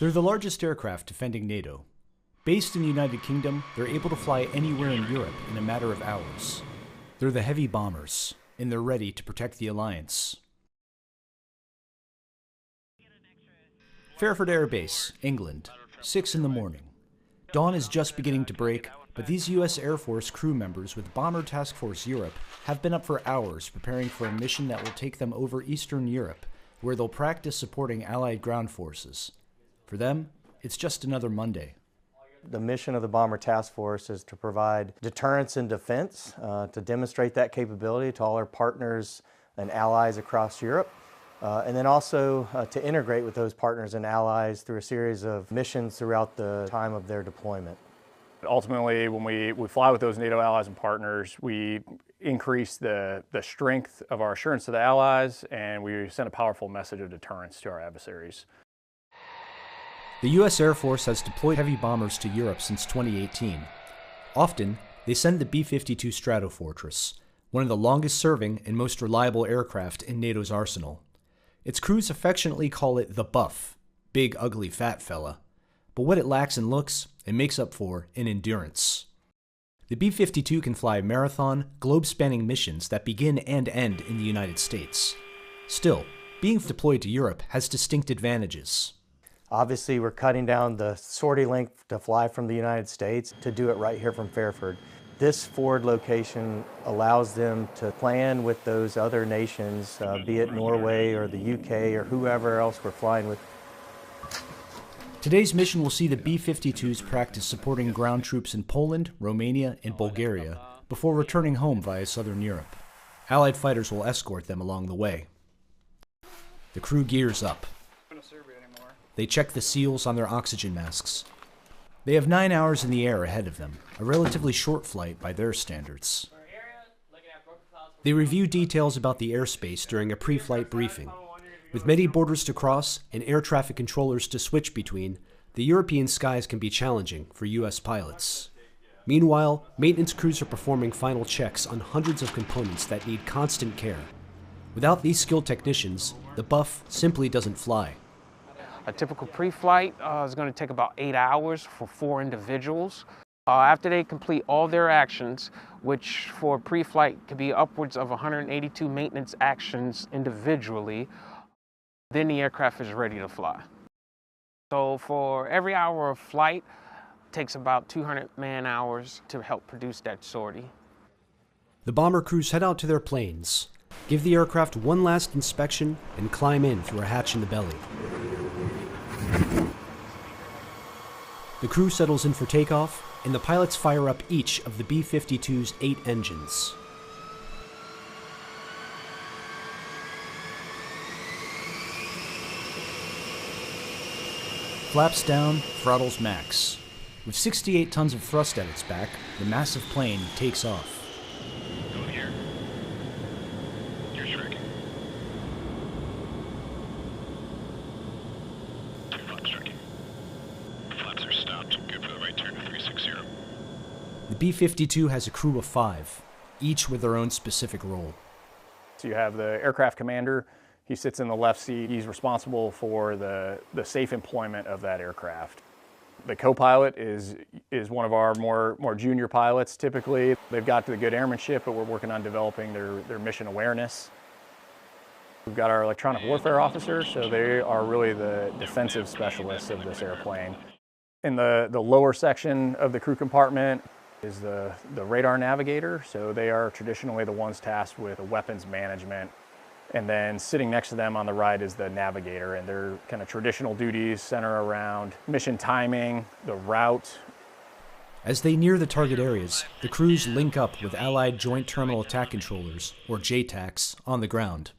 They're the largest aircraft defending NATO. Based in the United Kingdom, they're able to fly anywhere in Europe in a matter of hours. They're the heavy bombers, and they're ready to protect the alliance. Fairford Air Base, England, 6 in the morning. Dawn is just beginning to break, but these U.S. Air Force crew members with Bomber Task Force Europe have been up for hours preparing for a mission that will take them over Eastern Europe, where they'll practice supporting Allied ground forces. For them, it's just another Monday. The mission of the Bomber Task Force is to provide deterrence and defense, to demonstrate that capability to all our partners and allies across Europe, and then also to integrate with those partners and allies through a series of missions throughout the time of their deployment. Ultimately, when we fly with those NATO allies and partners, we increase the strength of our assurance to the allies, and we send a powerful message of deterrence to our adversaries. The U.S. Air Force has deployed heavy bombers to Europe since 2018. Often, they send the B-52 Stratofortress, one of the longest-serving and most reliable aircraft in NATO's arsenal. Its crews affectionately call it the Buff, big, ugly, fat fella. But what it lacks in looks, it makes up for in endurance. The B-52 can fly marathon, globe-spanning missions that begin and end in the United States. Still, being deployed to Europe has distinct advantages. Obviously, we're cutting down the sortie length to fly from the United States to do it right here from Fairford. This forward location allows them to plan with those other nations, be it Norway or the UK or whoever else we're flying with. Today's mission will see the B-52s practice supporting ground troops in Poland, Romania, and Bulgaria before returning home via southern Europe. Allied fighters will escort them along the way. The crew gears up. They check the seals on their oxygen masks. They have 9 hours in the air ahead of them, a relatively short flight by their standards. They review details about the airspace during a pre-flight briefing. With many borders to cross and air traffic controllers to switch between, the European skies can be challenging for U.S. pilots. Meanwhile, maintenance crews are performing final checks on hundreds of components that need constant care. Without these skilled technicians, the Buff simply doesn't fly. A typical pre-flight is going to take about 8 hours for 4 individuals. After they complete all their actions, which for pre-flight could be upwards of 182 maintenance actions individually, then the aircraft is ready to fly. So for every hour of flight, it takes about 200 man-hours to help produce that sortie. The bomber crews head out to their planes, give the aircraft one last inspection, and climb in through a hatch in the belly. The crew settles in for takeoff, and the pilots fire up each of the B-52's 8 engines. Flaps down, throttles max. With 68 tons of thrust at its back, the massive plane takes off. Going here. You're tracking. 2 flaps tracking. Flaps are stopped. Good for the right turn to 360. The B-52 has a crew of 5, each with their own specific role. So you have the aircraft commander. He sits in the left seat. He's responsible for the safe employment of that aircraft. The co-pilot is one of our more junior pilots typically. They've got the good airmanship, but we're working on developing their mission awareness. We've got our electronic warfare officer, so they are really the defensive specialists of this airplane. In the lower section of the crew compartment is the radar navigator, so they are traditionally the ones tasked with the weapons management. And then sitting next to them on the right is the navigator, and their kind of traditional duties center around mission timing, the route. As they near the target areas, the crews link up with Allied Joint Terminal Attack Controllers, or JTACs, on the ground.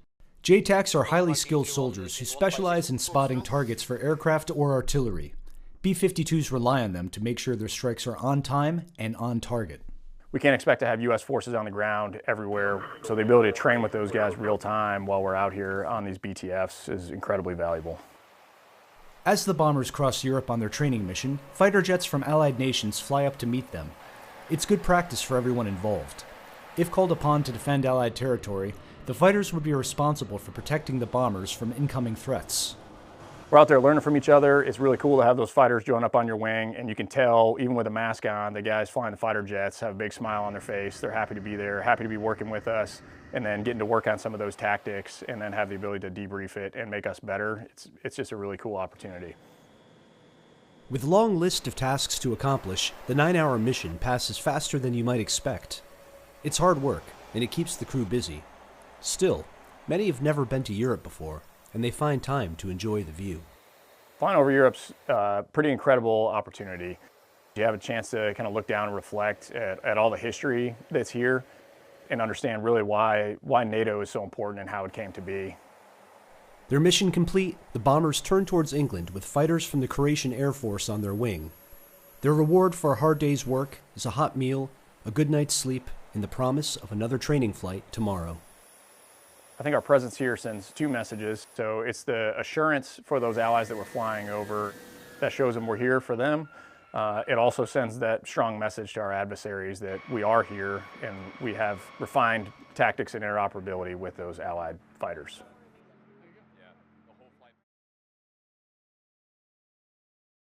JTACs are highly skilled soldiers who specialize in spotting targets for aircraft or artillery. B-52s rely on them to make sure their strikes are on time and on target. We can't expect to have U.S. forces on the ground everywhere, so the ability to train with those guys real time while we're out here on these BTFs is incredibly valuable. As the bombers cross Europe on their training mission, fighter jets from Allied nations fly up to meet them. It's good practice for everyone involved. If called upon to defend Allied territory, the fighters would be responsible for protecting the bombers from incoming threats. we're out there learning from each other. It's really cool to have those fighters join up on your wing, and you can tell, even with a mask on, the guys flying the fighter jets have a big smile on their face. They're happy to be there, happy to be working with us, and then getting to work on some of those tactics and then have the ability to debrief it and make us better. It's just a really cool opportunity. With a long list of tasks to accomplish, the 9-hour mission passes faster than you might expect. It's hard work, and it keeps the crew busy. Still, many have never been to Europe before, and they find time to enjoy the view. Flying over Europe's a pretty incredible opportunity. You have a chance to kind of look down and reflect at all the history that's here and understand really why NATO is so important and how it came to be. Their mission complete, the bombers turn towards England with fighters from the Croatian Air Force on their wing. Their reward for a hard day's work is a hot meal, a good night's sleep, and the promise of another training flight tomorrow. I think our presence here sends two messages. So it's the assurance for those allies that we're flying over that shows them we're here for them. It also sends that strong message to our adversaries that we are here and we have refined tactics and interoperability with those allied fighters.